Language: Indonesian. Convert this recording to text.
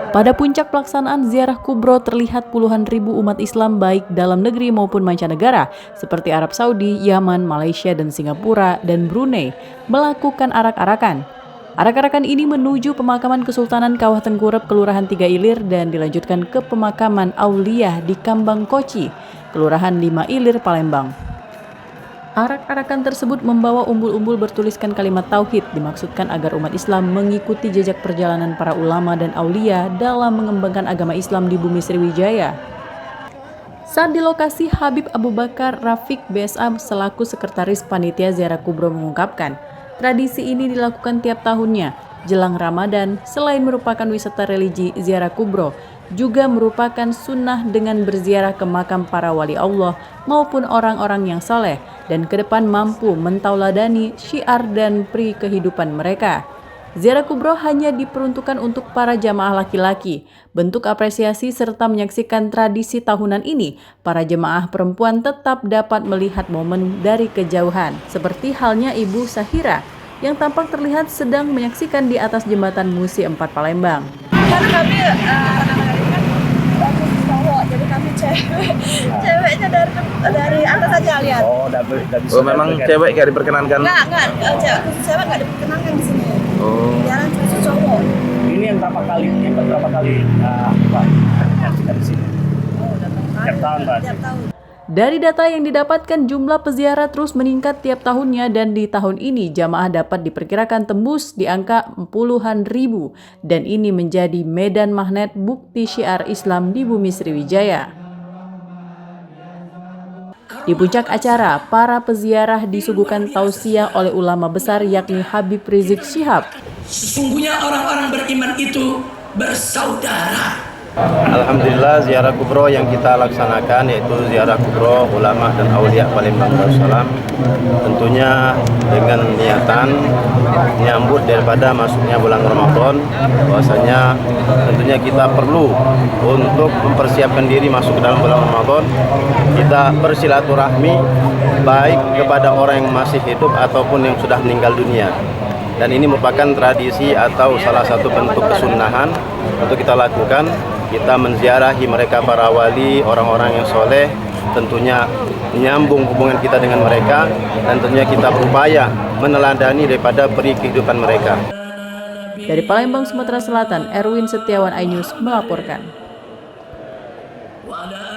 Pada puncak pelaksanaan ziarah kubro terlihat puluhan ribu umat Islam baik dalam negeri maupun mancanegara seperti Arab Saudi, Yaman, Malaysia, dan Singapura, dan Brunei melakukan arak-arakan. Arak-arakan ini menuju pemakaman Kesultanan Kawah Tengkurep Kelurahan Tiga Ilir dan dilanjutkan ke pemakaman Auliah di Kambang Koci, Kelurahan Lima Ilir, Palembang. Arak-arakan tersebut membawa umbul-umbul bertuliskan kalimat tauhid, dimaksudkan agar umat Islam mengikuti jejak perjalanan para ulama dan aulia dalam mengembangkan agama Islam di bumi Sriwijaya. Saat di lokasi, Habib Abu Bakar Rafiq BSA selaku sekretaris panitia ziarah kubro mengungkapkan, tradisi ini dilakukan tiap tahunnya jelang Ramadan. Selain merupakan wisata religi, ziarah kubro juga merupakan sunnah dengan berziarah ke makam para wali Allah maupun orang-orang yang saleh dan ke depan mampu mentauladani syiar dan pri kehidupan mereka. Ziarah kubro hanya diperuntukkan untuk para jamaah laki-laki. Bentuk apresiasi serta menyaksikan tradisi tahunan ini, para jemaah perempuan tetap dapat melihat momen dari kejauhan, seperti halnya Ibu Sahira yang tampak terlihat sedang menyaksikan di atas jembatan Musi 4 Palembang. Karena kami cowok, jadi kami ceweknya dari atas aja lihat. Oh, memang cewek nggak diperkenankan? Enggak, cewek nggak diperkenankan di sini. Oh. Jalan khusus cowok. Ini yang berapa kali Pak menyaksikan di sini? Oh, Tiap tahun, Pak. Tiap tahun. Dari data yang didapatkan, jumlah peziarah terus meningkat tiap tahunnya dan di tahun ini jamaah dapat diperkirakan tembus di angka puluhan ribu dan ini menjadi medan magnet bukti syiar Islam di bumi Sriwijaya. Di puncak acara, para peziarah disuguhkan tausiah oleh ulama besar yakni Habib Rizik Syihab. Sesungguhnya orang-orang beriman itu bersaudara. Alhamdulillah, ziarah kubro yang kita laksanakan yaitu ziarah kubro ulama dan aulia Palembang Darussalam, tentunya dengan niatan menyambut daripada masuknya bulan Ramadan, bahwasanya tentunya kita perlu untuk mempersiapkan diri masuk ke dalam bulan Ramadan. Kita bersilaturahmi baik kepada orang yang masih hidup ataupun yang sudah meninggal dunia. Dan ini merupakan tradisi atau salah satu bentuk kesunahan untuk kita lakukan. Kita menziarahi mereka para wali, orang-orang yang soleh, tentunya menyambung hubungan kita dengan mereka dan tentunya kita berupaya meneladani daripada peri kehidupan mereka. Dari Palembang, Sumatera Selatan, Erwin Setiawan, iNews melaporkan.